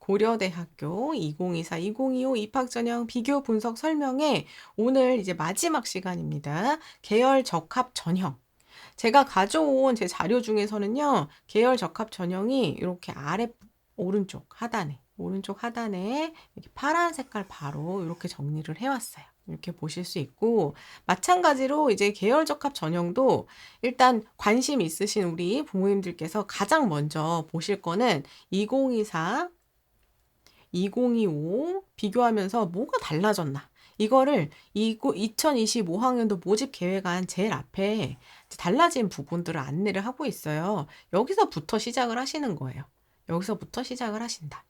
고려대학교 2024-2025 입학전형 비교 분석 설명회 오늘 이제 마지막 시간입니다. 계열 적합 전형. 제가 가져온 제 자료 중에서는요, 계열 적합 전형이 이렇게 오른쪽 하단에 이렇게 파란 색깔 바로 이렇게 정리를 해왔어요. 이렇게 보실 수 있고, 마찬가지로 이제 계열 적합 전형도 일단 관심 있으신 우리 부모님들께서 가장 먼저 보실 거는 2024, 2025 비교하면서 뭐가 달라졌나. 이거를 2025학년도 모집 계획안 제일 앞에 달라진 부분들을 안내를 하고 있어요. 여기서부터 시작을 하시는 거예요. 여기서부터 시작을 하신다.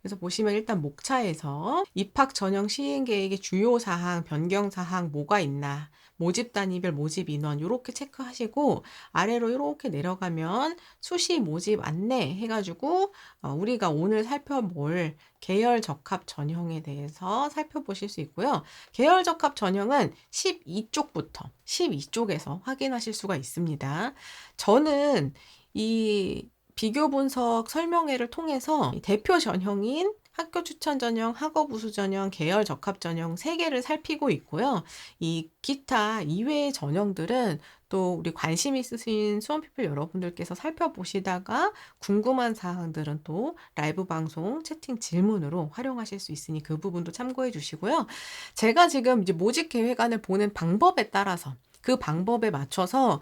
그래서 보시면 일단 목차에서 입학 전형 시행 계획의 주요 사항, 변경 사항 뭐가 있나, 모집 단위별 모집 인원 이렇게 체크하시고 아래로 이렇게 내려가면 수시 모집 안내 해가지고 우리가 오늘 살펴볼 계열 적합 전형에 대해서 살펴보실 수 있고요. 계열 적합 전형은 12쪽에서 확인하실 수가 있습니다. 저는 이 비교 분석 설명회를 통해서 대표 전형인 학교 추천 전형, 학업 우수 전형, 계열 적합 전형 3개를 살피고 있고요. 이 기타 이외의 전형들은 또 우리 관심 있으신 수험피플 여러분들께서 살펴보시다가 궁금한 사항들은 또 라이브 방송 채팅 질문으로 활용하실 수 있으니 그 부분도 참고해 주시고요. 제가 지금 이제 모집 계획안을 보는 방법에 따라서 그 방법에 맞춰서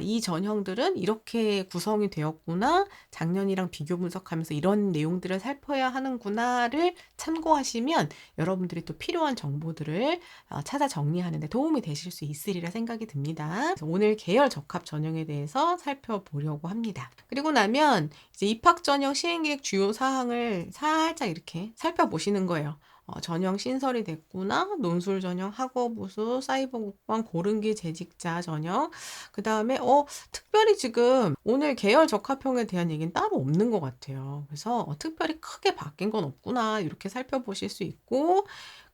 이 전형들은 이렇게 구성이 되었구나. 작년이랑 비교 분석하면서 이런 내용들을 살펴야 하는구나를 참고하시면 여러분들이 또 필요한 정보들을 찾아 정리하는 데 도움이 되실 수 있으리라 생각이 듭니다. 그래서 오늘 계열 적합 전형에 대해서 살펴보려고 합니다. 그리고 나면 이제 입학 전형 시행계획 주요 사항을 살짝 이렇게 살펴보시는 거예요. 전형 신설이 됐구나. 논술 전형, 학업 우수, 사이버 국방, 고른기 재직자 전형. 그 다음에 특별히 지금 오늘 계열 적합형에 대한 얘기는 따로 없는 것 같아요. 그래서 특별히 크게 바뀐 건 없구나. 이렇게 살펴보실 수 있고,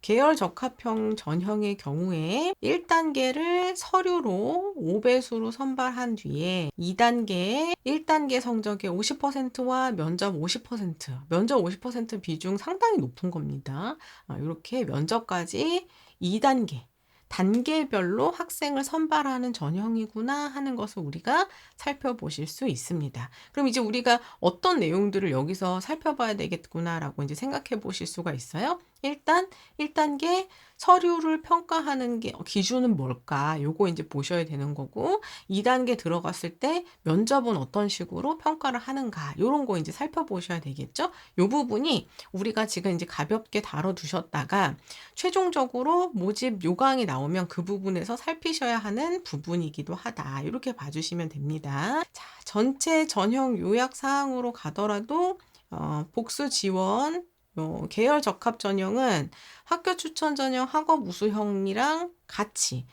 계열 적합형 전형의 경우에 1단계를 서류로 5배수로 선발한 뒤에 2단계 1단계 성적의 50%와 면접 50%, 면접 50% 비중 상당히 높은 겁니다. 이렇게 면접까지 2단계 단계별로 학생을 선발하는 전형이구나 하는 것을 우리가 살펴보실 수 있습니다. 그럼 이제 우리가 어떤 내용들을 여기서 살펴봐야 되겠구나라고 이제 생각해 보실 수가 있어요. 일단 1단계 서류를 평가하는 게 기준은 뭘까? 요거 이제 보셔야 되는 거고 2단계 들어갔을 때 면접은 어떤 식으로 평가를 하는가? 요런 거 이제 살펴보셔야 되겠죠? 요 부분이 우리가 지금 이제 가볍게 다뤄두셨다가 최종적으로 모집 요강이 나오면 그 부분에서 살피셔야 하는 부분이기도 하다. 이렇게 봐주시면 됩니다. 자, 전체 전형 요약 사항으로 가더라도 복수 지원, 계열 적합 전형은 학교 추천 전형 학업 우수형이랑 같이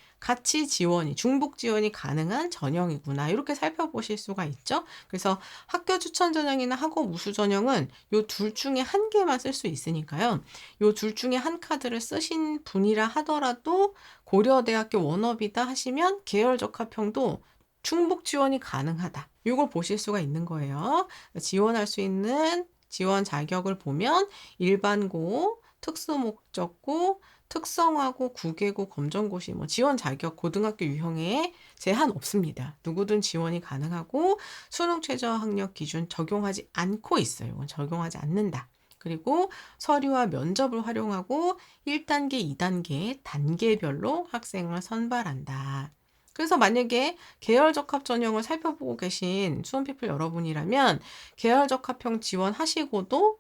지원이 중복 지원이 가능한 전형이구나 이렇게 살펴보실 수가 있죠. 그래서 학교 추천 전형이나 학업 우수 전형은 요 둘 중에 한 개만 쓸 수 있으니까요. 요 둘 중에 한 카드를 쓰신 분이라 하더라도 고려대학교 원업이다 하시면 계열 적합형도 중복 지원이 가능하다. 이걸 보실 수가 있는 거예요. 지원할 수 있는 지원 자격을 보면 일반고, 특수목적고, 특성화고, 구계고, 검정고시 지원 자격 고등학교 유형에 제한 없습니다. 누구든 지원이 가능하고 수능 최저 학력 기준 적용하지 않고 있어요. 이건 적용하지 않는다. 그리고 서류와 면접을 활용하고 1단계, 2단계 단계별로 학생을 선발한다. 그래서 만약에 계열 적합 전형을 살펴보고 계신 수험피플 여러분이라면 계열 적합형 지원하시고도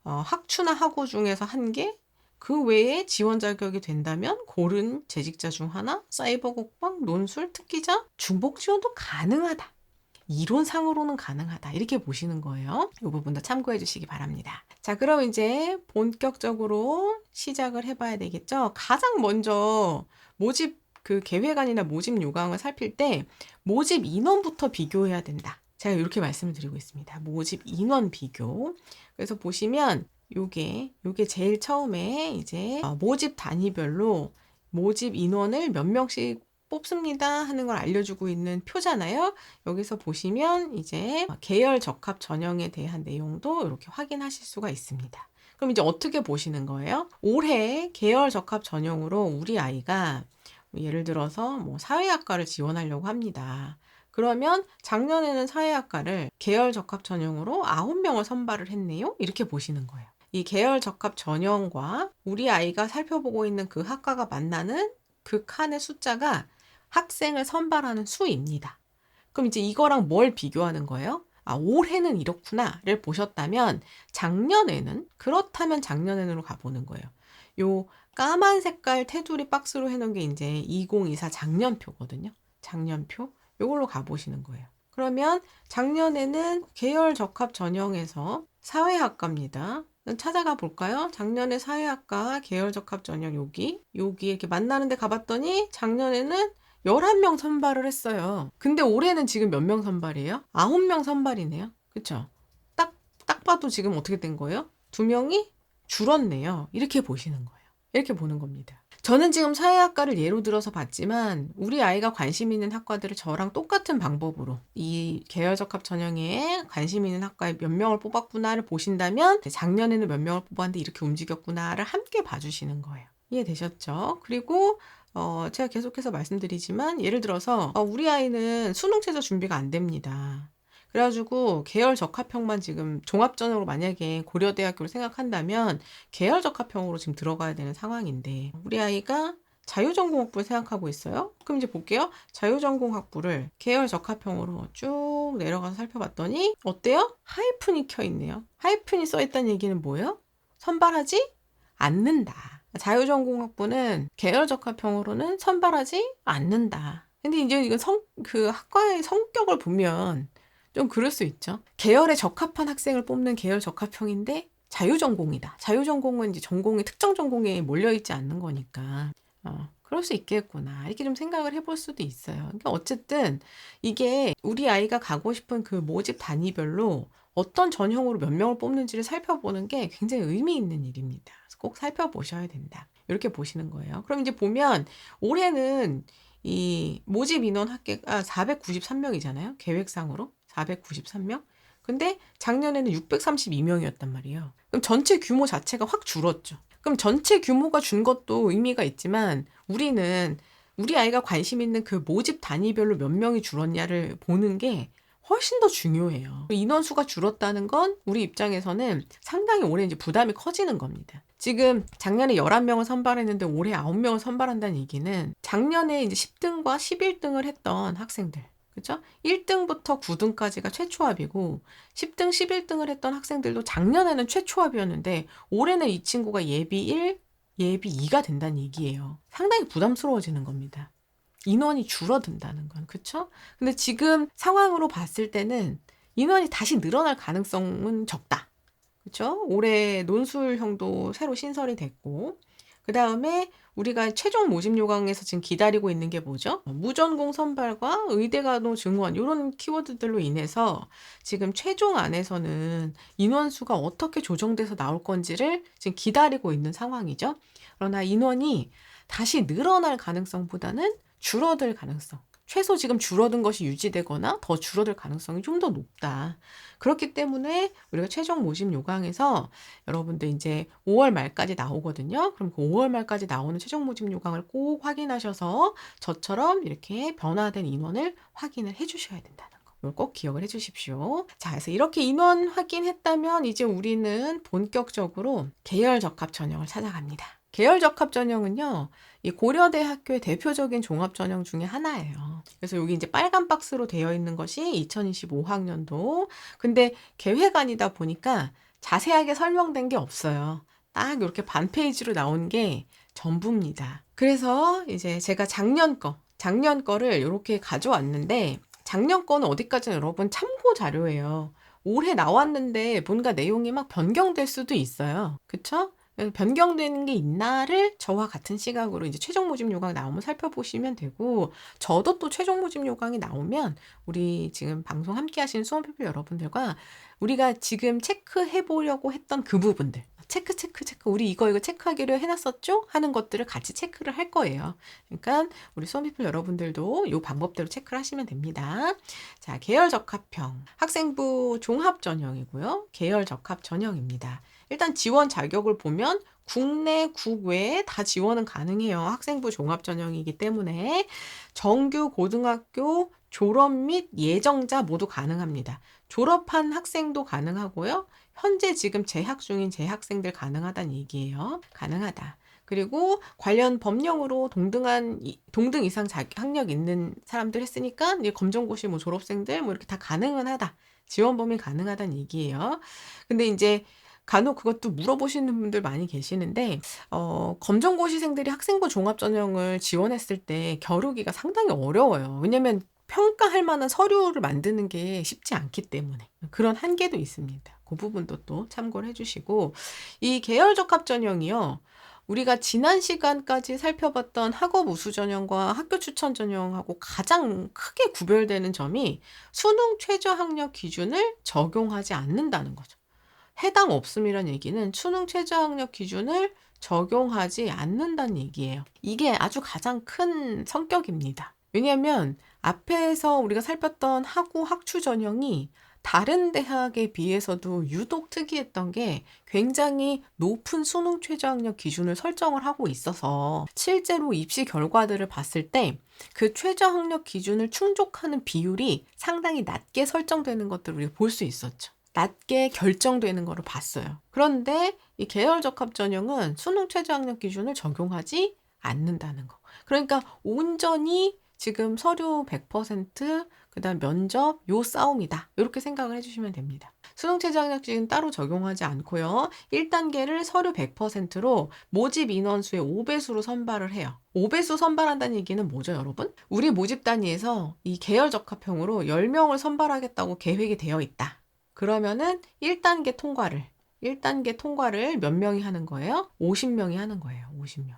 학추나 학우 중에서 한 개, 그 외에 지원 자격이 된다면 고른 재직자 중 하나, 사이버 국방, 논술, 특기자, 중복 지원도 가능하다. 이론상으로는 가능하다. 이렇게 보시는 거예요. 이 부분도 참고해 주시기 바랍니다. 자, 그럼 이제 본격적으로 시작을 해봐야 되겠죠. 가장 먼저 모집 계획안이나 모집 요강을 살필 때 모집 인원부터 비교해야 된다. 제가 이렇게 말씀을 드리고 있습니다. 모집 인원 비교. 그래서 보시면 요게 제일 처음에 이제 모집 단위별로 모집 인원을 몇 명씩 뽑습니다 하는 걸 알려주고 있는 표잖아요. 여기서 보시면 이제 계열 적합 전형에 대한 내용도 이렇게 확인하실 수가 있습니다. 그럼 이제 어떻게 보시는 거예요? 올해 계열 적합 전형으로 우리 아이가 예를 들어서 뭐 사회학과를 지원하려고 합니다. 그러면 작년에는 사회학과를 계열 적합 전형으로 9명을 선발을 했네요. 이렇게 보시는 거예요. 이 계열 적합 전형과 우리 아이가 살펴보고 있는 그 학과가 만나는 그 칸의 숫자가 학생을 선발하는 수입니다. 그럼 이제 이거랑 뭘 비교하는 거예요? 올해는 이렇구나를 보셨다면 그렇다면 작년에는로 가보는 거예요. 요 까만 색깔 테두리 박스로 해놓은 게 이제 2024 작년표거든요. 작년표. 요걸로 가보시는 거예요. 그러면 작년에는 계열 적합 전형에서 사회학과입니다. 찾아가 볼까요? 작년에 사회학과 계열 적합 전형 여기 이렇게 만나는데 가봤더니 작년에는 11명 선발을 했어요. 근데 올해는 지금 몇 명 선발이에요? 9명 선발이네요. 그쵸? 딱 봐도 지금 어떻게 된 거예요? 2명이 줄었네요. 이렇게 보시는 거예요. 이렇게 보는 겁니다. 저는 지금 사회학과를 예로 들어서 봤지만 우리 아이가 관심 있는 학과들을 저랑 똑같은 방법으로 이 계열적합 전형에 관심 있는 학과에 몇 명을 뽑았구나를 보신다면 작년에는 몇 명을 뽑았는데 이렇게 움직였구나를 함께 봐주시는 거예요. 이해되셨죠? 그리고 제가 계속해서 말씀드리지만 예를 들어서 우리 아이는 수능 최저 준비가 안 됩니다. 그래가지고 계열 적합형만 지금 종합전형으로 만약에 고려대학교를 생각한다면 계열 적합형으로 지금 들어가야 되는 상황인데 우리 아이가 자유전공학부를 생각하고 있어요. 그럼 이제 볼게요. 자유전공학부를 계열 적합형으로 쭉 내려가서 살펴봤더니 어때요? 하이픈이 켜있네요. 하이픈이 써있다는 얘기는 뭐예요? 선발하지 않는다. 자유전공학부는 계열 적합형으로는 선발하지 않는다. 근데 이제 이건 그 학과의 성격을 보면 좀 그럴 수 있죠. 계열에 적합한 학생을 뽑는 계열 적합형인데 자유전공이다. 자유전공은 이제 특정 전공에 몰려있지 않는 거니까 그럴 수 있겠구나. 이렇게 좀 생각을 해볼 수도 있어요. 그러니까 어쨌든 이게 우리 아이가 가고 싶은 그 모집 단위별로 어떤 전형으로 몇 명을 뽑는지를 살펴보는 게 굉장히 의미 있는 일입니다. 그래서 꼭 살펴보셔야 된다. 이렇게 보시는 거예요. 그럼 이제 보면 올해는 이 모집 인원 합계가 493명이잖아요. 계획상으로. 493명? 근데 작년에는 632명이었단 말이에요. 그럼 전체 규모 자체가 확 줄었죠. 그럼 전체 규모가 준 것도 의미가 있지만 우리 아이가 관심 있는 그 모집 단위별로 몇 명이 줄었냐를 보는 게 훨씬 더 중요해요. 인원수가 줄었다는 건 우리 입장에서는 상당히 올해 이제 부담이 커지는 겁니다. 지금 작년에 11명을 선발했는데 올해 9명을 선발한다는 얘기는 작년에 이제 10등과 11등을 했던 학생들. 그죠? 1등부터 9등까지가 최초합이고 10등, 11등을 했던 학생들도 작년에는 최초합이었는데 올해는 이 친구가 예비 1, 예비 2가 된다는 얘기예요. 상당히 부담스러워지는 겁니다. 인원이 줄어든다는 건. 그쵸? 근데 지금 상황으로 봤을 때는 인원이 다시 늘어날 가능성은 적다. 그쵸? 올해 논술형도 새로 신설이 됐고 그 다음에 우리가 최종 모집 요강에서 지금 기다리고 있는 게 뭐죠? 무전공 선발과 의대간호 증원 이런 키워드들로 인해서 지금 최종 안에서는 인원수가 어떻게 조정돼서 나올 건지를 지금 기다리고 있는 상황이죠. 그러나 인원이 다시 늘어날 가능성보다는 줄어들 가능성. 최소 지금 줄어든 것이 유지되거나 더 줄어들 가능성이 좀 더 높다. 그렇기 때문에 우리가 최종 모집 요강에서 여러분들 이제 5월 말까지 나오거든요. 그럼 그 5월 말까지 나오는 최종 모집 요강을 꼭 확인하셔서 저처럼 이렇게 변화된 인원을 확인을 해주셔야 된다는 거. 이걸 꼭 기억을 해주십시오. 자, 그래서 이렇게 인원 확인했다면 이제 우리는 본격적으로 계열 적합 전형을 찾아갑니다. 계열 적합 전형은요, 이 고려대학교의 대표적인 종합 전형 중에 하나예요. 그래서 여기 이제 빨간 박스로 되어 있는 것이 2025학년도. 근데 계획안이다 보니까 자세하게 설명된 게 없어요. 딱 이렇게 반 페이지로 나온 게 전부입니다. 그래서 이제 제가 작년 거를 이렇게 가져왔는데 작년 거는 어디까지나 여러분 참고 자료예요. 올해 나왔는데 뭔가 내용이 막 변경될 수도 있어요. 그쵸? 변경되는 게 있나를 저와 같은 시각으로 이제 최종 모집 요강 나오면 살펴보시면 되고 저도 또 최종 모집 요강이 나오면 우리 지금 방송 함께 하시는 수험PP 여러분들과 우리가 지금 체크해 보려고 했던 그 부분들 체크. 우리 이거 체크하기로 해놨었죠? 하는 것들을 같이 체크를 할 거예요. 그러니까 우리 수험피플 여러분들도 이 방법대로 체크를 하시면 됩니다. 자, 계열 적합형. 학생부 종합 전형이고요. 계열 적합 전형입니다. 일단 지원 자격을 보면 국내, 국외 다 지원은 가능해요. 학생부 종합 전형이기 때문에 정규 고등학교 졸업 및 예정자 모두 가능합니다. 졸업한 학생도 가능하고요. 현재 지금 재학 중인 재학생들 가능하다는 얘기예요. 가능하다. 그리고 관련 법령으로 동등 이상 학력 있는 사람들 했으니까 검정고시 뭐 졸업생들 뭐 이렇게 다 가능은 하다. 지원 범위 가능하다는 얘기예요. 근데 이제 간혹 그것도 물어보시는 분들 많이 계시는데 검정고시생들이 학생부 종합전형을 지원했을 때 겨루기가 상당히 어려워요. 왜냐면 평가할 만한 서류를 만드는 게 쉽지 않기 때문에 그런 한계도 있습니다. 그 부분도 또 참고를 해주시고 이 계열적합 전형이요. 우리가 지난 시간까지 살펴봤던 학업 우수 전형과 학교 추천 전형하고 가장 크게 구별되는 점이 수능 최저 학력 기준을 적용하지 않는다는 거죠. 해당 없음이란 얘기는 수능 최저 학력 기준을 적용하지 않는다는 얘기예요. 이게 아주 가장 큰 성격입니다. 왜냐하면 앞에서 우리가 살폈던 학우 학추 전형이 다른 대학에 비해서도 유독 특이했던 게 굉장히 높은 수능 최저 학력 기준을 설정을 하고 있어서 실제로 입시 결과들을 봤을 때 그 최저 학력 기준을 충족하는 비율이 상당히 낮게 설정되는 것들을 우리가 볼 수 있었죠. 낮게 결정되는 거를 봤어요. 그런데 이 계열적합 전형은 수능 최저 학력 기준을 적용하지 않는다는 거. 그러니까 온전히 지금 서류 100%, 그다음 면접 요 싸움이다. 이렇게 생각을 해주시면 됩니다. 수능 최저 학력 기준 따로 적용하지 않고요. 1단계를 서류 100%로 모집 인원수의 5배수로 선발을 해요. 5배수 선발한다는 얘기는 뭐죠, 여러분? 우리 모집 단위에서 이 계열적합형으로 10명을 선발하겠다고 계획이 되어 있다. 그러면은 1단계 통과를 몇 명이 하는 거예요? 50명이 하는 거예요. 50명.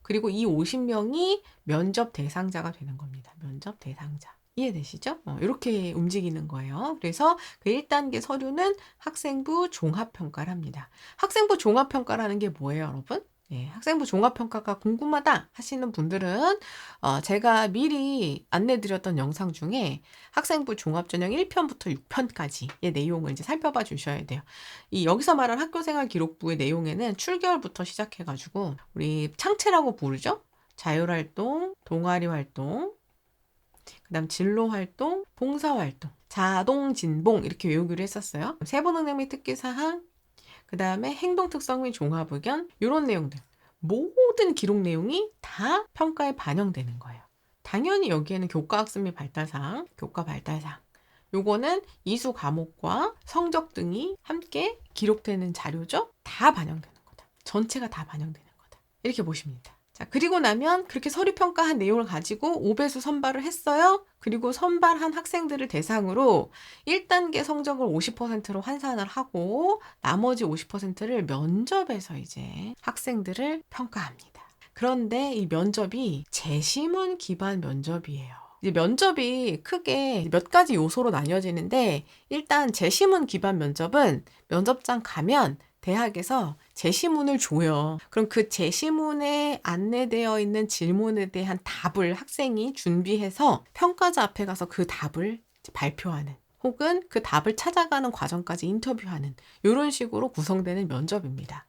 그리고 이 50명이 면접 대상자가 되는 겁니다. 면접 대상자. 이해되시죠? 이렇게 움직이는 거예요. 그래서 그 1단계 서류는 학생부 종합평가를 합니다. 학생부 종합평가라는 게 뭐예요, 여러분? 네, 학생부 종합평가가 궁금하다 하시는 분들은 제가 미리 안내드렸던 영상 중에 학생부 종합전형 1편부터 6편까지의 내용을 이제 살펴봐 주셔야 돼요. 여기서 말한 학교생활 기록부의 내용에는 출결부터 시작해가지고 우리 창체라고 부르죠? 자율활동, 동아리활동, 그 다음 진로활동, 봉사활동, 자동진봉 이렇게 외우기로 했었어요. 세부능력 및 특기사항, 그 다음에 행동특성 및 종합의견 이런 내용들 모든 기록 내용이 다 평가에 반영되는 거예요. 당연히 여기에는 교과학습 및 발달사항, 교과 발달사항 요거는 이수 과목과 성적 등이 함께 기록되는 자료죠. 다 반영되는 거다. 전체가 다 반영되는 거다. 이렇게 보십니다. 자, 그리고 나면 그렇게 서류 평가한 내용을 가지고 5배수 선발을 했어요. 그리고 선발한 학생들을 대상으로 1단계 성적을 50%로 환산을 하고 나머지 50%를 면접에서 이제 학생들을 평가합니다. 그런데 이 면접이 재시문 기반 면접이에요. 이제 면접이 크게 몇 가지 요소로 나뉘어지는데 일단 재시문 기반 면접은 면접장 가면 대학에서 제시문을 줘요. 그럼 그 제시문에 안내되어 있는 질문에 대한 답을 학생이 준비해서 평가자 앞에 가서 그 답을 발표하는 혹은 그 답을 찾아가는 과정까지 인터뷰하는 이런 식으로 구성되는 면접입니다.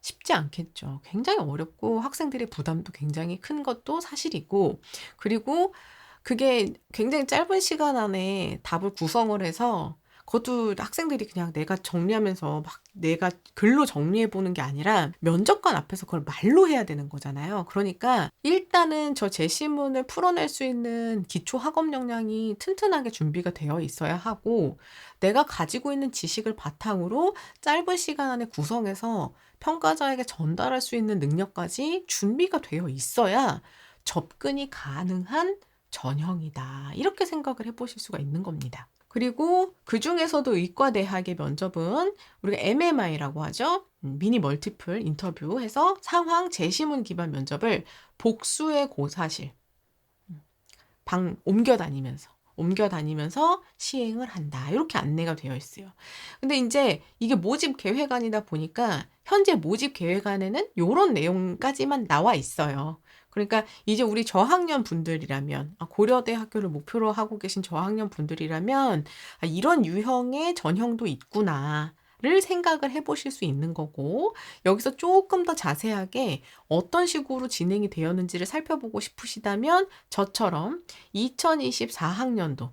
쉽지 않겠죠. 굉장히 어렵고 학생들의 부담도 굉장히 큰 것도 사실이고 그리고 그게 굉장히 짧은 시간 안에 답을 구성을 해서 그것도 학생들이 그냥 내가 정리하면서 막 내가 글로 정리해보는 게 아니라 면접관 앞에서 그걸 말로 해야 되는 거잖아요. 그러니까 일단은 저 제시문을 풀어낼 수 있는 기초 학업 역량이 튼튼하게 준비가 되어 있어야 하고 내가 가지고 있는 지식을 바탕으로 짧은 시간 안에 구성해서 평가자에게 전달할 수 있는 능력까지 준비가 되어 있어야 접근이 가능한 전형이다. 이렇게 생각을 해보실 수가 있는 겁니다. 그리고 그 중에서도 의과대학의 면접은 우리가 MMI라고 하죠. 미니 멀티플 인터뷰해서 상황 제시문 기반 면접을 복수의 고사실 옮겨다니면서 시행을 한다. 이렇게 안내가 되어 있어요. 근데 이제 이게 모집 계획안이다 보니까 현재 모집 계획안에는 요런 내용까지만 나와 있어요. 그러니까 이제 우리 저학년 분들이라면, 고려대 학교를 목표로 하고 계신 저학년 분들이라면 이런 유형의 전형도 있구나 를 생각을 해보실 수 있는 거고, 여기서 조금 더 자세하게 어떤 식으로 진행이 되었는지를 살펴보고 싶으시다면 저처럼 2024학년도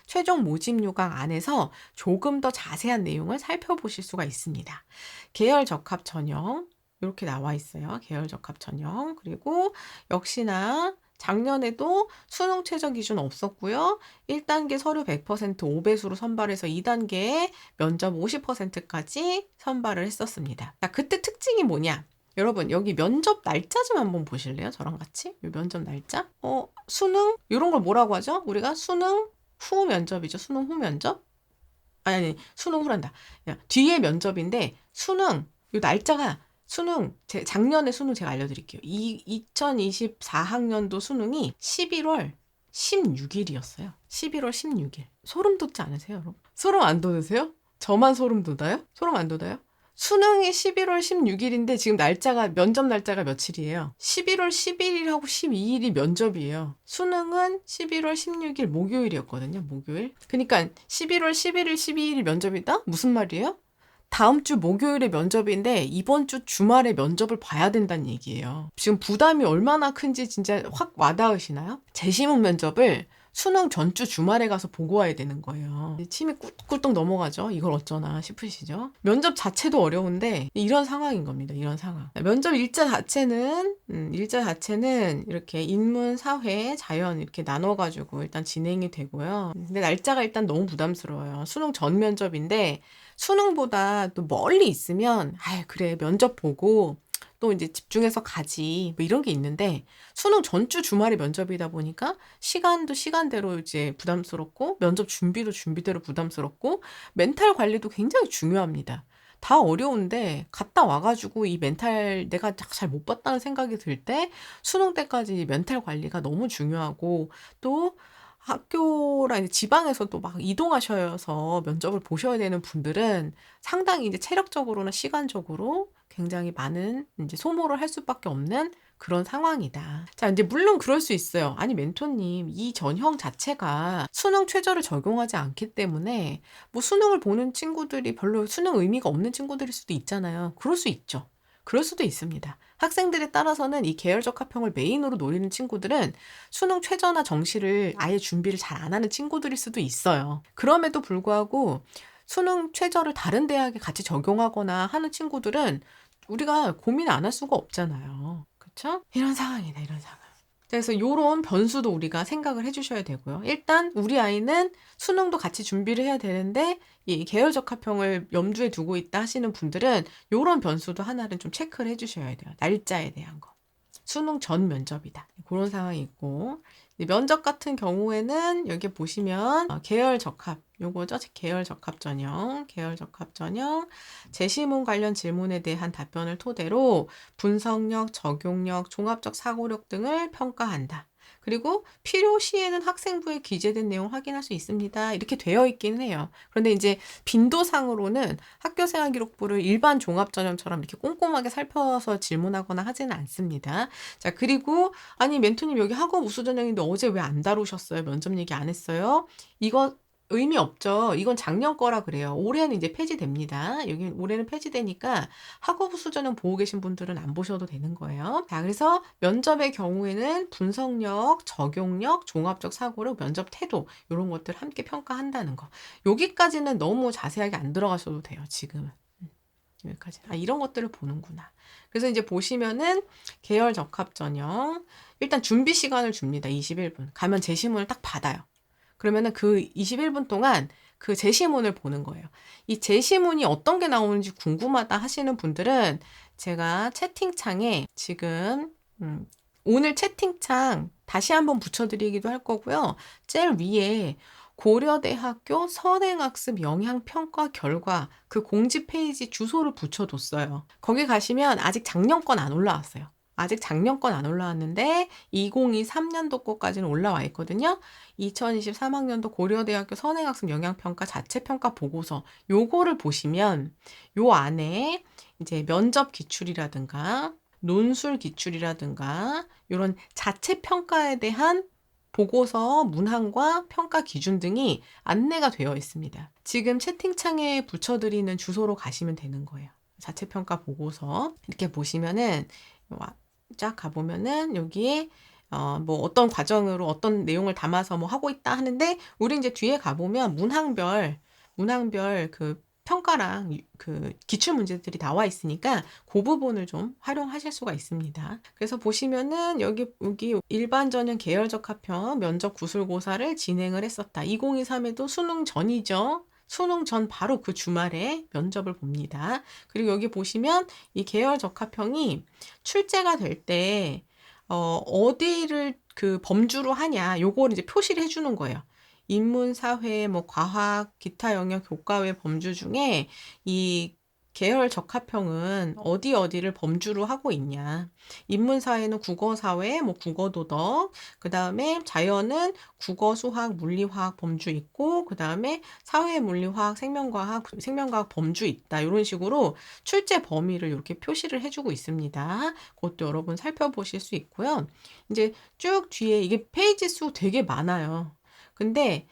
최종 모집 요강 안에서 조금 더 자세한 내용을 살펴보실 수가 있습니다. 계열 적합 전형 이렇게 나와 있어요. 계열 적합 전형. 그리고 역시나 작년에도 수능 최저 기준 없었고요. 1단계 서류 100% 5배수로 선발해서 2단계에 면접 50%까지 선발을 했었습니다. 자, 그때 특징이 뭐냐? 여러분, 여기 면접 날짜 좀 한번 보실래요? 저랑 같이? 이 면접 날짜? 수능? 이런 걸 뭐라고 하죠? 우리가 수능 후 면접이죠. 수능 후 면접? 아니, 수능 후란다. 뒤에 면접인데 수능, 이 날짜가 수능, 작년에 수능 제가 알려드릴게요. 2024학년도 수능이 11월 16일이었어요. 11월 16일. 소름 돋지 않으세요, 여러분? 소름 안 돋으세요? 저만 소름 돋아요? 소름 안 돋아요? 수능이 11월 16일인데 지금 면접 날짜가 며칠이에요? 11월 11일하고 12일이 면접이에요. 수능은 11월 16일 목요일이었거든요, 목요일. 그러니까 11월 11일, 12일이 면접이다? 무슨 말이에요? 다음 주 목요일에 면접인데 이번 주 주말에 면접을 봐야 된다는 얘기예요. 지금 부담이 얼마나 큰지 진짜 확 와닿으시나요? 재시문 면접을 수능 전주 주말에 가서 보고 와야 되는 거예요. 침이 꿀떡꿀떡 넘어가죠. 이걸 어쩌나 싶으시죠? 면접 자체도 어려운데 이런 상황인 겁니다. 이런 상황. 면접 일자 자체는 이렇게 인문, 사회, 자연 이렇게 나눠가지고 일단 진행이 되고요. 근데 날짜가 일단 너무 부담스러워요. 수능 전 면접인데 수능보다 또 멀리 있으면 그래 면접 보고 또 이제 집중해서 가지 뭐 이런 게 있는데, 수능 전주 주말에 면접이다 보니까 시간도 시간대로 이제 부담스럽고 면접 준비도 준비대로 부담스럽고 멘탈 관리도 굉장히 중요합니다. 다 어려운데 갔다 와가지고 이 멘탈 내가 잘 못 봤다는 생각이 들 때 수능 때까지 멘탈 관리가 너무 중요하고, 또 학교랑 지방에서도 막 이동하셔서 면접을 보셔야 되는 분들은 상당히 이제 체력적으로나 시간적으로 굉장히 많은 이제 소모를 할 수밖에 없는 그런 상황이다. 자, 이제 물론 그럴 수 있어요. 아니, 멘토님, 이 전형 자체가 수능 최저를 적용하지 않기 때문에 뭐 수능을 보는 친구들이 별로 수능 의미가 없는 친구들일 수도 있잖아요. 그럴 수 있죠. 그럴 수도 있습니다. 학생들에 따라서는 이 계열적 합평을 메인으로 노리는 친구들은 수능 최저나 정시를 아예 준비를 잘 안 하는 친구들일 수도 있어요. 그럼에도 불구하고 수능 최저를 다른 대학에 같이 적용하거나 하는 친구들은 우리가 고민 안 할 수가 없잖아요. 그렇죠? 이런 상황이다, 이런 상황. 그래서 이런 변수도 우리가 생각을 해주셔야 되고요. 일단 우리 아이는 수능도 같이 준비를 해야 되는데 이 계열적 합평을 염두에 두고 있다 하시는 분들은 이런 변수도 하나를 좀 체크를 해주셔야 돼요. 날짜에 대한 거. 수능 전 면접이다. 그런 상황이 있고, 면접 같은 경우에는 여기 보시면 계열 적합, 요거죠. 계열 적합 전형, 재시문 관련 질문에 대한 답변을 토대로 분석력, 적용력, 종합적 사고력 등을 평가한다. 그리고 필요시에는 학생부에 기재된 내용 확인할 수 있습니다. 이렇게 되어 있긴 해요. 그런데 이제 빈도상으로는 학교생활기록부를 일반 종합전형처럼 이렇게 꼼꼼하게 살펴서 질문하거나 하지는 않습니다. 자, 그리고 아니 멘토님 여기 학업 우수전형인데 어제 왜 안 다루셨어요? 면접 얘기 안 했어요? 이거 의미 없죠. 이건 작년 거라 그래요. 올해는 이제 폐지됩니다. 여기 올해는 폐지되니까 학업 우수전형 보고 계신 분들은 안 보셔도 되는 거예요. 자, 그래서 면접의 경우에는 분석력, 적용력, 종합적 사고력, 면접 태도 이런 것들 함께 평가한다는 거. 여기까지는 너무 자세하게 안 들어가셔도 돼요. 지금은. 여기까지. 이런 것들을 보는구나. 그래서 이제 보시면은 계열 적합 전형 일단 준비 시간을 줍니다. 21분. 가면 제시문을 딱 받아요. 그러면은 그 21분 동안 그 제시문을 보는 거예요. 이 제시문이 어떤 게 나오는지 궁금하다 하시는 분들은 제가 채팅창에 지금 오늘 채팅창 다시 한번 붙여드리기도 할 거고요. 제일 위에 고려대학교 선행학습 영향평가 결과 그 공지 페이지 주소를 붙여뒀어요. 거기 가시면 아직 작년 건 안 올라왔어요. 아직 작년 건 안 올라왔는데 2023년도 거까지는 올라와 있거든요. 2023학년도 고려대학교 선행학습 영향평가 자체평가 보고서 요거를 보시면 요 안에 이제 면접 기출이라든가 논술 기출이라든가 요런 자체평가에 대한 보고서 문항과 평가 기준 등이 안내가 되어 있습니다. 지금 채팅창에 붙여드리는 주소로 가시면 되는 거예요. 자체평가 보고서 이렇게 보시면은 쫙 가보면은 여기에 뭐 어떤 과정으로 어떤 내용을 담아서 뭐 하고 있다 하는데 우리 이제 뒤에 가보면 문항별 그 평가랑 그 기출 문제들이 나와 있으니까 그 부분을 좀 활용하실 수가 있습니다. 그래서 보시면은 여기 일반 전형 계열 적합형 면접 구술고사를 진행을 했었다. 2023에도 수능 전이죠. 수능 전 바로 그 주말에 면접을 봅니다. 그리고 여기 보시면 이 계열 적합형이 출제가 될 때 어디를 그 범주로 하냐 요거를 이제 표시를 해주는 거예요. 인문, 사회, 뭐 과학, 기타 영역 교과외 범주 중에 이 계열 적합형은 어디를 범주로 하고 있냐. 인문, 사회는 국어, 사회, 뭐 국어, 도덕. 그 다음에 자연은 국어, 수학, 물리, 화학 범주 있고, 그 다음에 사회, 물리, 화학, 생명과학 범주 있다. 이런 식으로 출제 범위를 이렇게 표시를 해주고 있습니다. 그것도 여러분 살펴보실 수 있고요. 이제 쭉 뒤에 이게 페이지 수 되게 많아요. 근데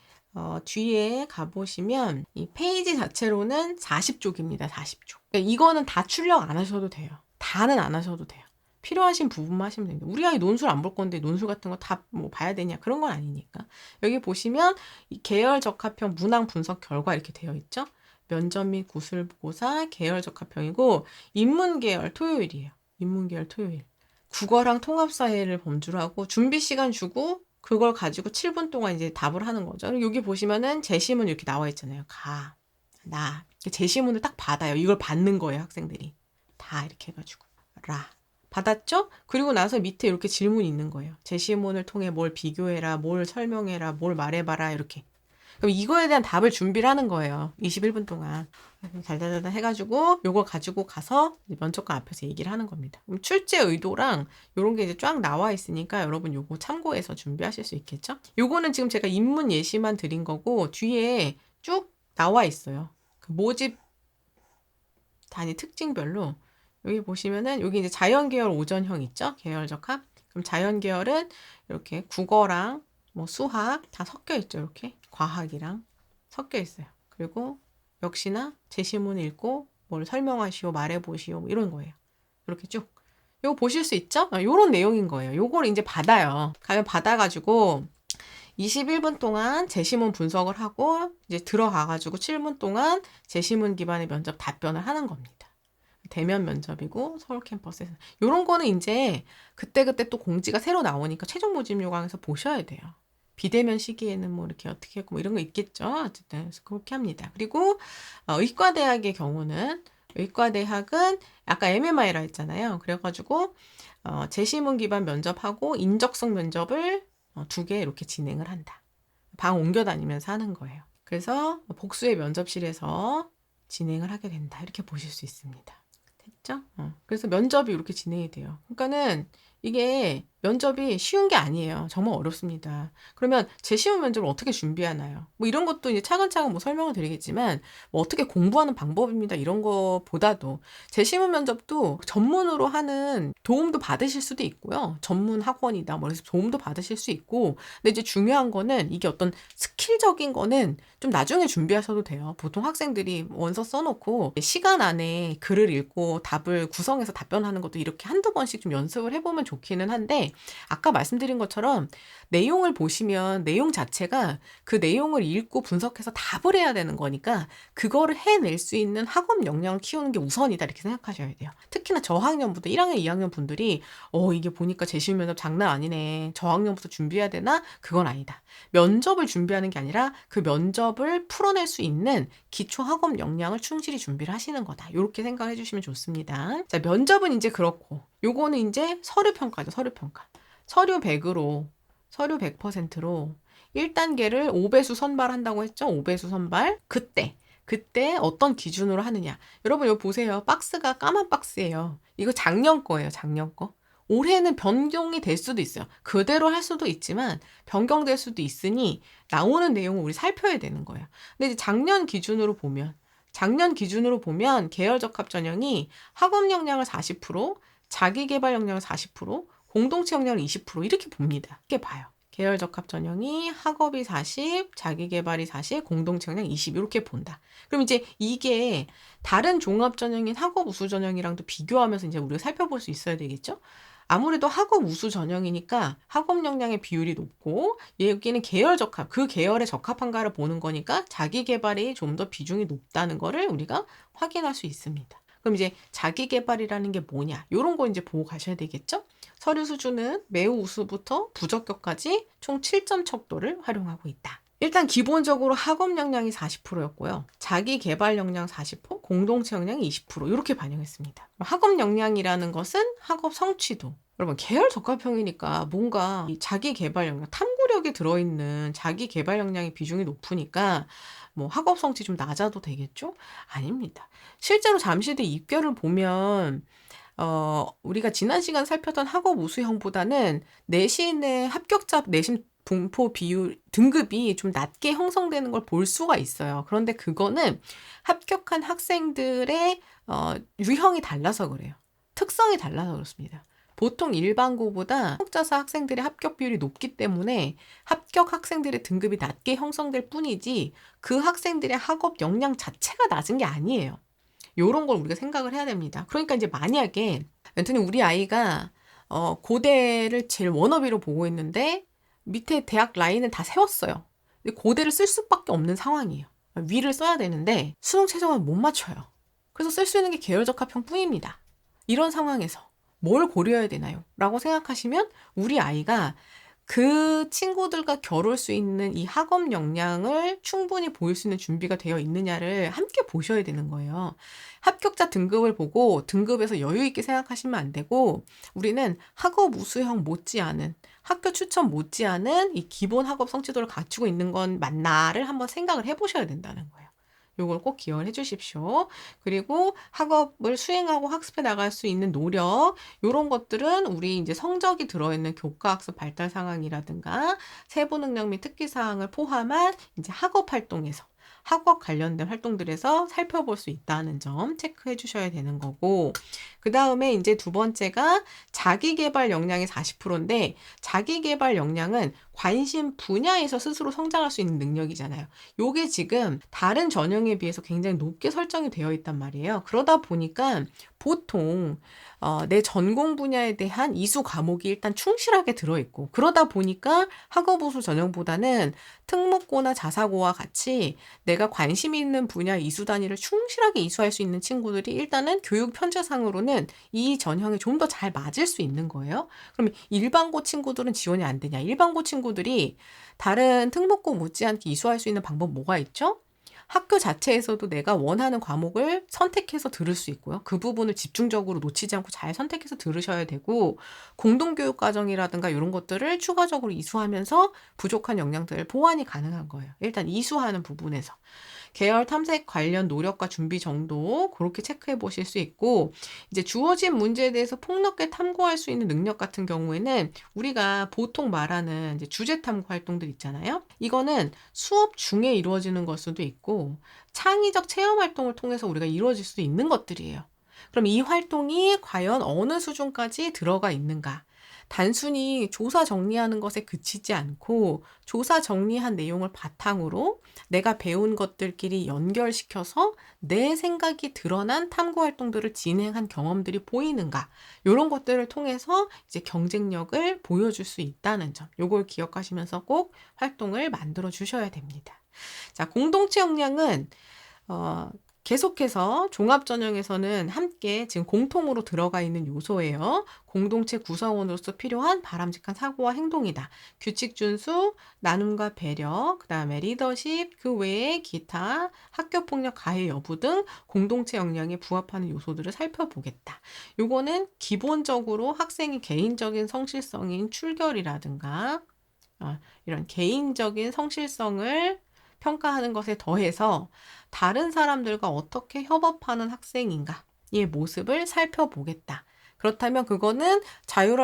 뒤에 가보시면 이 페이지 자체로는 40쪽입니다. 40쪽. 이거는 다 출력 안 하셔도 돼요. 다는 안 하셔도 돼요. 필요하신 부분만 하시면 됩니다. 우리 아이 논술 안 볼 건데 논술 같은 거 다 뭐 봐야 되냐 그런 건 아니니까. 여기 보시면 이 계열 적합형 문항 분석 결과 이렇게 되어 있죠. 면접 및 구술고사 계열 적합형이고 인문계열 토요일이에요. 인문계열 토요일. 국어랑 통합사회를 범주로 하고 준비 시간 주고 그걸 가지고 7분 동안 이제 답을 하는 거죠. 여기 보시면은 제시문 이렇게 나와 있잖아요. 가, 나. 제시문을 딱 받아요. 이걸 받는 거예요, 학생들이. 다 이렇게 해가지고. 라. 받았죠? 그리고 나서 밑에 이렇게 질문이 있는 거예요. 제시문을 통해 뭘 비교해라, 뭘 설명해라, 뭘 말해봐라, 이렇게. 그럼 이거에 대한 답을 준비를 하는 거예요. 21분 동안. 달달달달 해가지고 요거 가지고 가서 면접관 앞에서 얘기를 하는 겁니다. 그럼 출제 의도랑 요런 게 이제 쫙 나와 있으니까 여러분 요거 참고해서 준비하실 수 있겠죠? 요거는 지금 제가 인문 예시만 드린 거고 뒤에 쭉 나와 있어요. 그 모집 단위 특징별로 여기 보시면은 여기 이제 자연계열 오전형 있죠? 계열 적합. 그럼 자연계열은 이렇게 국어랑 뭐 수학 다 섞여 있죠. 이렇게 과학이랑 섞여 있어요. 그리고 역시나 제시문 읽고 뭘 설명하시오, 말해보시오 뭐 이런 거예요. 이렇게 쭉. 요거 보실 수 있죠? 요런 내용인 거예요. 요걸 이제 받아요. 가면 받아가지고 21분 동안 제시문 분석을 하고 이제 들어가가지고 7분 동안 제시문 기반의 면접 답변을 하는 겁니다. 대면 면접이고 서울 캠퍼스에서 이런 거는 이제 그때그때 또 공지가 새로 나오니까 최종 모집 요강에서 보셔야 돼요. 비대면 시기에는 뭐 이렇게 어떻게 했고 뭐 이런 거 있겠죠. 어쨌든 그래서 그렇게 합니다. 그리고 의과대학의 경우는 의과대학은 아까 MMI라 했잖아요. 그래가지고 제시문 기반 면접하고 인적성 면접을 2개 이렇게 진행을 한다. 방 옮겨 다니면서 하는 거예요. 그래서 복수의 면접실에서 진행을 하게 된다. 이렇게 보실 수 있습니다. 됐죠? 그래서 면접이 이렇게 진행이 돼요. 그러니까는 이게 면접이 쉬운 게 아니에요. 정말 어렵습니다. 그러면 제시문 면접을 어떻게 준비하나요? 뭐 이런 것도 이제 차근차근 뭐 설명을 드리겠지만 뭐 어떻게 공부하는 방법입니다. 이런 거보다도 제시문 면접도 전문으로 하는 도움도 받으실 수도 있고요. 전문 학원이다. 뭐 그래서 도움도 받으실 수 있고. 근데 이제 중요한 거는 이게 어떤 스킬적인 거는 좀 나중에 준비하셔도 돼요. 보통 학생들이 원서 써놓고 시간 안에 글을 읽고 답을 구성해서 답변하는 것도 이렇게 한두 번씩 좀 연습을 해보면 좋기는 한데 아까 말씀드린 것처럼 내용을 보시면 내용 자체가 그 내용을 읽고 분석해서 답을 해야 되는 거니까 그거를 해낼 수 있는 학업 역량을 키우는 게 우선이다 이렇게 생각하셔야 돼요. 특히나 저학년부터 1학년, 2학년 분들이 이게 보니까 제시문 면접 장난 아니네. 저학년부터 준비해야 되나? 그건 아니다. 면접을 준비하는 게 아니라 그 면접을 풀어낼 수 있는 기초 학업 역량을 충실히 준비를 하시는 거다. 이렇게 생각해 주시면 좋습니다. 자, 면접은 이제 그렇고 요거는 이제 서류 평가죠. 서류 평가. 서류 100으로 서류 100%로 1단계를 5배수 선발한다고 했죠. 5배수 선발. 그때 어떤 기준으로 하느냐. 여러분 이거 보세요. 박스가 까만 박스예요. 이거 작년 거예요. 작년 거. 올해는 변경이 될 수도 있어요. 그대로 할 수도 있지만 변경될 수도 있으니 나오는 내용을 우리 살펴야 되는 거예요. 근데 이제 작년 기준으로 보면 계열 적합 전형이 학업 역량을 40%, 자기 개발 역량을 40%, 공동체 역량을 20% 이렇게 봅니다. 이렇게 봐요. 계열 적합 전형이 학업이 40, 자기 개발이 40, 공동체 역량 20 이렇게 본다. 그럼 이제 이게 다른 종합 전형인 학업 우수 전형이랑도 비교하면서 이제 우리가 살펴볼 수 있어야 되겠죠? 아무래도 학업 우수 전형이니까 학업 역량의 비율이 높고 여기는 계열 적합, 그 계열에 적합한가를 보는 거니까 자기 개발이 좀 더 비중이 높다는 거를 우리가 확인할 수 있습니다. 그럼 이제 자기 개발이라는 게 뭐냐? 이런 거 이제 보고 가셔야 되겠죠? 서류 수준은 매우 우수부터 부적격까지 총 7점 척도를 활용하고 있다. 일단 기본적으로 학업 역량이 40%였고요. 자기 개발 역량 40%, 공동체 역량이 20% 이렇게 반영했습니다. 학업 역량이라는 것은 학업 성취도. 여러분 계열 적합형이니까 뭔가 이 자기 개발 역량, 탐구력이 들어있는 자기 개발 역량의 비중이 높으니까 뭐 학업 성취 좀 낮아도 되겠죠? 아닙니다. 실제로 잠시대 입결을 보면 우리가 지난 시간 살폈던 학업 우수형보다는 내신의 합격자 내신 분포 비율 등급이 좀 낮게 형성되는 걸 볼 수가 있어요. 그런데 그거는 합격한 학생들의 유형이 달라서 그래요. 특성이 달라서 그렇습니다. 보통 일반고보다 합격자사 학생들의 합격 비율이 높기 때문에 합격 학생들의 등급이 낮게 형성될 뿐이지 그 학생들의 학업 역량 자체가 낮은 게 아니에요. 요런 걸 우리가 생각을 해야 됩니다. 그러니까 이제 만약에 앤토니 우리 아이가 고대를 제일 워너비로 보고 있는데 밑에 대학 라인은 다 세웠어요. 근데 고대를 쓸 수밖에 없는 상황이에요. 위를 써야 되는데 수능 최저를 못 맞춰요. 그래서 쓸 수 있는 게 계열적합형 뿐입니다. 이런 상황에서 뭘 고려해야 되나요? 라고 생각하시면 우리 아이가 그 친구들과 겨룰 수 있는 이 학업 역량을 충분히 보일 수 있는 준비가 되어 있느냐를 함께 보셔야 되는 거예요. 합격자 등급을 보고 등급에서 여유 있게 생각하시면 안 되고 우리는 학업 우수형 못지않은 학교 추천 못지않은 이 기본 학업 성취도를 갖추고 있는 건 맞나를 한번 생각을 해보셔야 된다는 거예요. 요걸 꼭 기억을 해 주십시오. 그리고 학업을 수행하고 학습해 나갈 수 있는 노력, 요런 것들은 우리 이제 성적이 들어있는 교과학습 발달 상황이라든가 세부 능력 및 특기 사항을 포함한 이제 학업 활동에서 학업 관련된 활동들에서 살펴볼 수 있다는 점 체크해 주셔야 되는 거고, 그 다음에 이제 두 번째가 자기개발 역량이 40%인데 자기개발 역량은 관심 분야에서 스스로 성장할 수 있는 능력이잖아요. 요게 지금 다른 전형에 비해서 굉장히 높게 설정이 되어 있단 말이에요. 그러다 보니까 보통 내 전공 분야에 대한 이수 과목이 일단 충실하게 들어있고, 그러다 보니까 학업우수 전형보다는 특목고나 자사고와 같이 내가 관심 있는 분야 이수 단위를 충실하게 이수할 수 있는 친구들이 일단은 교육 편차상으로는 이 전형에 좀 더 잘 맞을 수 있는 거예요. 그럼 일반고 친구들은 지원이 안 되냐? 일반고 친구들이 다른 특목고 못지않게 이수할 수 있는 방법 뭐가 있죠? 학교 자체에서도 내가 원하는 과목을 선택해서 들을 수 있고요. 그 부분을 집중적으로 놓치지 않고 잘 선택해서 들으셔야 되고, 공동교육 과정이라든가 이런 것들을 추가적으로 이수하면서 부족한 역량들을 보완이 가능한 거예요. 일단 이수하는 부분에서. 계열 탐색 관련 노력과 준비 정도 그렇게 체크해 보실 수 있고, 이제 주어진 문제에 대해서 폭넓게 탐구할 수 있는 능력 같은 경우에는 우리가 보통 말하는 이제 주제 탐구 활동들 있잖아요. 이거는 수업 중에 이루어지는 걸 수도 있고 창의적 체험 활동을 통해서 우리가 이루어질 수 있는 것들이에요. 그럼 이 활동이 과연 어느 수준까지 들어가 있는가? 단순히 조사 정리하는 것에 그치지 않고 조사 정리한 내용을 바탕으로 내가 배운 것들끼리 연결시켜서 내 생각이 드러난 탐구 활동들을 진행한 경험들이 보이는가? 이런 것들을 통해서 이제 경쟁력을 보여줄 수 있다는 점, 요걸 기억하시면서 꼭 활동을 만들어 주셔야 됩니다. 자, 공동체 역량은 계속해서 종합전형에서는 함께 지금 공통으로 들어가 있는 요소예요. 공동체 구성원으로서 필요한 바람직한 사고와 행동이다. 규칙 준수, 나눔과 배려, 그 다음에 리더십, 그 외에 기타, 학교폭력 가해 여부 등 공동체 역량에 부합하는 요소들을 살펴보겠다. 요거는 기본적으로 학생의 개인적인 성실성인 출결이라든가 이런 개인적인 성실성을 평가하는 것에 더해서 다른 사람들과 어떻게 협업하는 학생인가의 모습을 살펴보겠다. 그렇다면 그거는 자율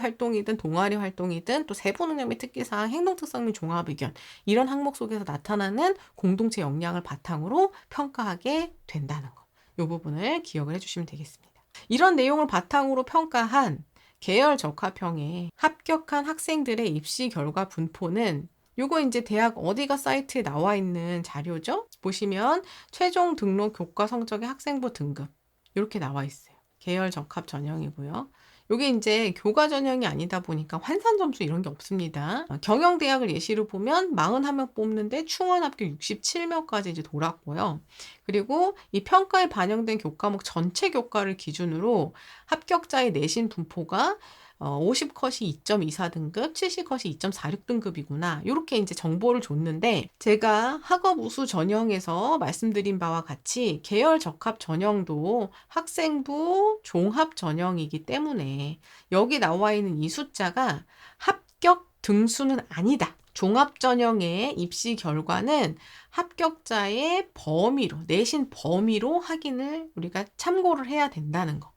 활동이든 동아리 활동이든 또 세부 능력 및 특기사항, 행동 특성 및 종합 의견 이런 항목 속에서 나타나는 공동체 역량을 바탕으로 평가하게 된다는 거. 이 부분을 기억을 해주시면 되겠습니다. 이런 내용을 바탕으로 평가한 계열 적합형에 합격한 학생들의 입시 결과 분포는 요거 이제 대학 어디가 사이트에 나와 있는 자료죠? 보시면 최종 등록 교과 성적의 학생부 등급 이렇게 나와 있어요. 계열 적합 전형이고요. 요게 이제 교과 전형이 아니다 보니까 환산 점수 이런 게 없습니다. 경영대학을 예시로 보면 41명 뽑는데 충원 합격 67명까지 이제 돌았고요. 그리고 이 평가에 반영된 교과목 전체 교과를 기준으로 합격자의 내신 분포가 50컷이 2.24등급, 70컷이 2.46등급이구나. 이렇게 이제 정보를 줬는데 제가 학업 우수 전형에서 말씀드린 바와 같이 계열 적합 전형도 학생부 종합 전형이기 때문에 여기 나와 있는 이 숫자가 합격 등수는 아니다. 종합 전형의 입시 결과는 합격자의 범위로, 내신 범위로 확인을 우리가 참고를 해야 된다는 거.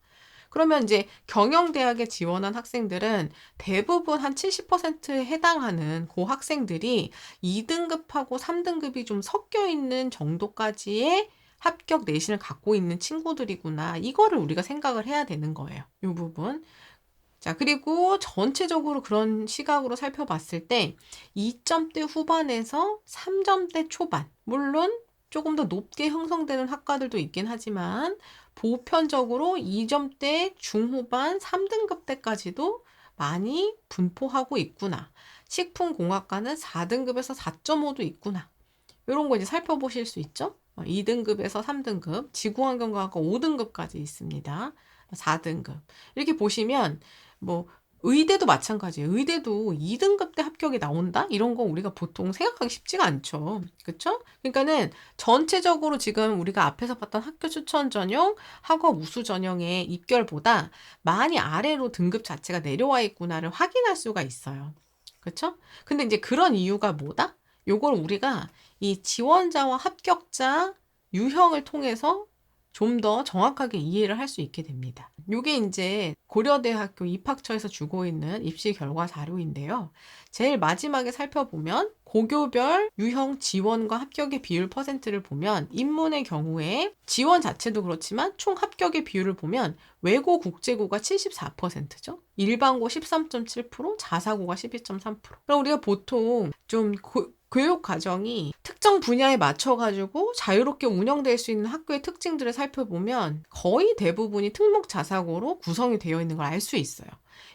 그러면 이제 경영대학에 지원한 학생들은 대부분 한 70%에 해당하는 그 학생들이 2등급하고 3등급이 좀 섞여 있는 정도까지의 합격 내신을 갖고 있는 친구들이구나. 이거를 우리가 생각을 해야 되는 거예요. 이 부분. 자, 그리고 전체적으로 그런 시각으로 살펴봤을 때 2점대 후반에서 3점대 초반. 물론 조금 더 높게 형성되는 학과들도 있긴 하지만 보편적으로 2점대 중후반 3등급 때까지도 많이 분포하고 있구나. 식품공학과는 4등급에서 4.5도 있구나. 이런 거 이제 살펴보실 수 있죠. 2등급에서 3등급, 지구환경과학과 5등급까지 있습니다. 4등급. 이렇게 보시면 뭐 의대도 마찬가지예요. 의대도 2등급 때 합격이 나온다? 이런 거 우리가 보통 생각하기 쉽지가 않죠. 그렇죠? 그러니까는 전체적으로 지금 우리가 앞에서 봤던 학교 추천 전형, 학업 우수 전형의 입결보다 많이 아래로 등급 자체가 내려와 있구나를 확인할 수가 있어요. 그렇죠? 근데 이제 그런 이유가 뭐다? 요걸 우리가 이 지원자와 합격자 유형을 통해서 좀 더 정확하게 이해를 할 수 있게 됩니다. 이게 이제 고려대학교 입학처에서 주고 있는 입시 결과 자료인데요. 제일 마지막에 살펴보면 고교별 유형 지원과 합격의 비율 퍼센트를 보면 인문의 경우에 지원 자체도 그렇지만 총 합격의 비율을 보면 외고 국제고가 74%죠. 일반고 13.7%, 자사고가 12.3%. 그럼 우리가 보통 좀 교육 과정이 특정 분야에 맞춰가지고 자유롭게 운영될 수 있는 학교의 특징들을 살펴보면 거의 대부분이 특목 자사고로 구성이 되어 있는 걸 알 수 있어요.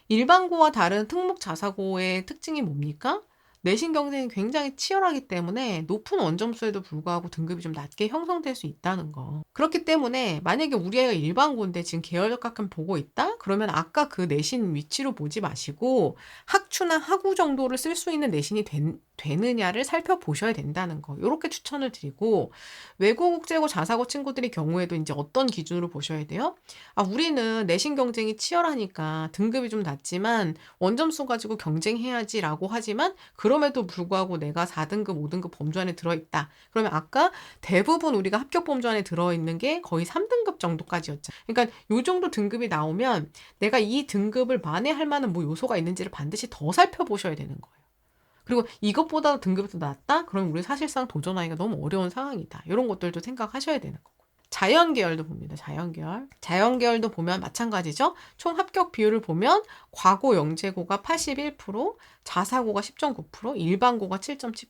일반고와 다른 특목 자사고의 특징이 뭡니까? 내신 경쟁이 굉장히 치열하기 때문에 높은 원점수에도 불구하고 등급이 좀 낮게 형성될 수 있다는 거. 그렇기 때문에 만약에 우리 애가 일반고인데 지금 계열적 학점 보고 있다? 그러면 아까 그 내신 위치로 보지 마시고 학추나 하구 정도를 쓸 수 있는 내신이 되느냐를 살펴보셔야 된다는 거. 이렇게 추천을 드리고 외고 국제고 자사고 친구들의 경우에도 이제 어떤 기준으로 보셔야 돼요? 우리는 내신 경쟁이 치열하니까 등급이 좀 낮지만 원점수 가지고 경쟁해야지라고 하지만 그럼에도 불구하고 내가 4등급, 5등급 범주 안에 들어있다. 그러면 아까 대부분 우리가 합격 범주 안에 들어있는 게 거의 3등급 정도까지였죠. 그러니까 요 정도 등급이 나오면 내가 이 등급을 만회할 만한 뭐 요소가 있는지를 반드시 더 살펴보셔야 되는 거예요. 그리고 이것보다 등급이 더 낮다? 그럼 우리 사실상 도전하기가 너무 어려운 상황이다. 이런 것들도 생각하셔야 되는 거고. 자연계열도 봅니다. 자연계열도 보면 마찬가지죠. 총 합격 비율을 보면 과고 영재고가 81%, 자사고가 10.9%, 일반고가 7.7%.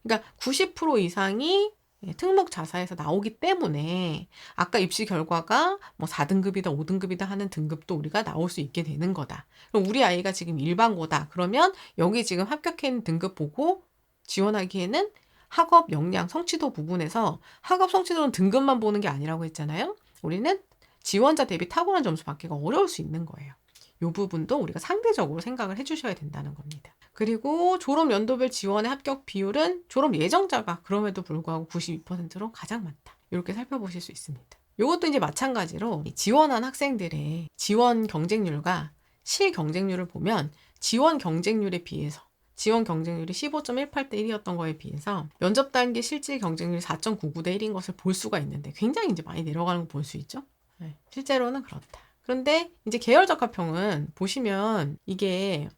그러니까 90% 이상이 특목 자사에서 나오기 때문에 아까 입시 결과가 뭐 4등급이다, 5등급이다 하는 등급도 우리가 나올 수 있게 되는 거다. 그럼 우리 아이가 지금 일반고다. 그러면 여기 지금 합격해 있는 등급 보고 지원하기에는 학업 역량 성취도 부분에서 학업 성취도는 등급만 보는 게 아니라고 했잖아요. 우리는 지원자 대비 탁월한 점수 받기가 어려울 수 있는 거예요. 이 부분도 우리가 상대적으로 생각을 해주셔야 된다는 겁니다. 그리고 졸업 연도별 지원의 합격 비율은 졸업 예정자가 그럼에도 불구하고 92%로 가장 많다. 이렇게 살펴보실 수 있습니다. 이것도 이제 마찬가지로 지원한 학생들의 지원 경쟁률과 실 경쟁률을 보면 지원 경쟁률에 비해서 지원 경쟁률이 15.18대 1이었던 거에 비해서 면접 단계 실질 경쟁률이 4.99대 1인 것을 볼 수가 있는데 굉장히 이제 많이 내려가는 거 볼 수 있죠. 네, 실제로는 그렇다. 그런데 이제 계열적합형은 보시면 이게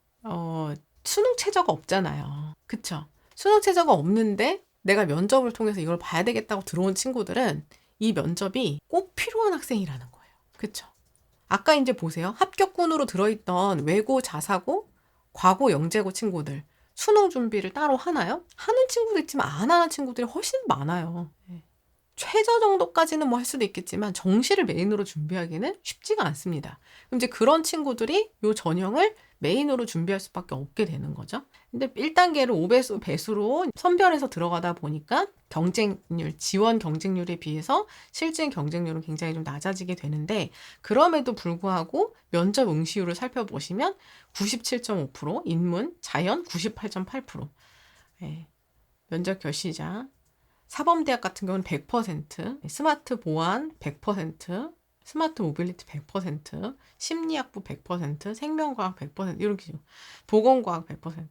수능 최저가 없잖아요. 그쵸? 수능 최저가 없는데 내가 면접을 통해서 이걸 봐야 되겠다고 들어온 친구들은 이 면접이 꼭 필요한 학생이라는 거예요. 그쵸? 아까 이제 보세요. 합격군으로 들어있던 외고, 자사고, 과고, 영재고 친구들 수능 준비를 따로 하나요? 하는 친구도 있지만 안 하는 친구들이 훨씬 많아요. 최저 정도까지는 뭐 할 수도 있겠지만 정시를 메인으로 준비하기는 쉽지가 않습니다. 그럼 이제 그런 친구들이 요 전형을 메인으로 준비할 수밖에 없게 되는 거죠. 근데 1단계를 5배수 배수로 선별해서 들어가다 보니까 경쟁률, 지원 경쟁률에 비해서 실질 경쟁률은 굉장히 좀 낮아지게 되는데 그럼에도 불구하고 면접 응시율을 살펴보시면 97.5%, 인문, 자연 98.8%, 면접 결시자, 사범대학 같은 경우는 100%, 스마트 보안 100%, 스마트 모빌리티 100%, 심리학부 100%, 생명과학 100%, 이런 기준. 보건과학 100%.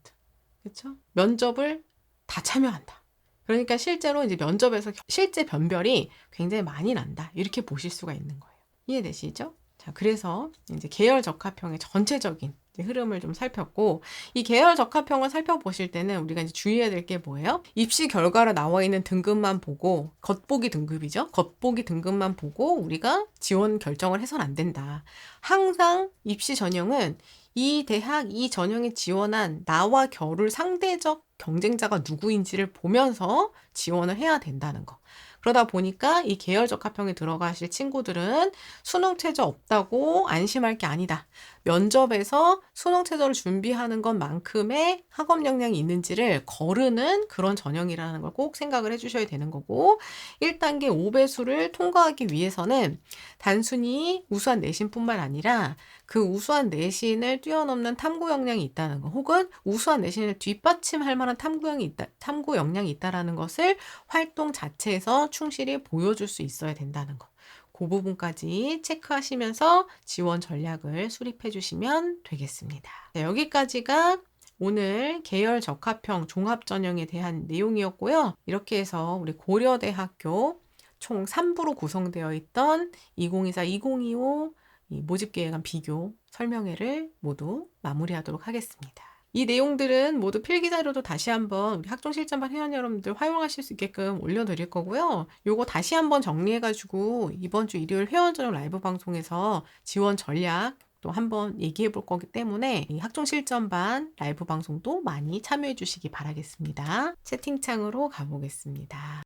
그렇죠? 면접을 다 참여한다. 그러니까 실제로 이제 면접에서 실제 변별이 굉장히 많이 난다. 이렇게 보실 수가 있는 거예요. 이해되시죠? 자, 그래서 이제 계열 적합형의 전체적인 흐름을 좀 살폈고, 이 계열 적합형을 살펴보실 때는 우리가 이제 주의해야 될 게 뭐예요? 입시 결과로 나와 있는 등급만 보고, 겉보기 등급이죠. 겉보기 등급만 보고 우리가 지원 결정을 해서는 안 된다. 항상 입시 전형은 이 대학, 이 전형에 지원한 나와 겨룰 상대적 경쟁자가 누구인지를 보면서 지원을 해야 된다는 거. 그러다 보니까 이 계열적합형에 들어가실 친구들은 수능 최저 없다고 안심할 게 아니다. 면접에서 수능 최저를 준비하는 것만큼의 학업 역량이 있는지를 거르는 그런 전형이라는 걸 꼭 생각을 해주셔야 되는 거고, 1단계 5배수를 통과하기 위해서는 단순히 우수한 내신뿐만 아니라 그 우수한 내신을 뛰어넘는 탐구 역량이 있다는 거, 혹은 우수한 내신을 뒷받침할 만한 탐구 역량이 있다라는 것을 활동 자체에서 충실히 보여줄 수 있어야 된다는 거. 그 부분까지 체크하시면서 지원 전략을 수립해 주시면 되겠습니다. 네, 여기까지가 오늘 계열 적합형 종합전형에 대한 내용이었고요. 이렇게 해서 우리 고려대학교 총 3부로 구성되어 있던 2024-2025 이 모집계획안 비교 설명회를 모두 마무리하도록 하겠습니다. 이 내용들은 모두 필기자료도 다시 한번 우리 학종실전반 회원 여러분들 활용하실 수 있게끔 올려드릴 거고요. 요거 다시 한번 정리해가지고 이번 주 일요일 회원 전용 라이브 방송에서 지원 전략 또 한번 얘기해 볼 거기 때문에 이 학종실전반 라이브 방송도 많이 참여해 주시기 바라겠습니다. 채팅창으로 가보겠습니다.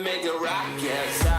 make it rock, yes.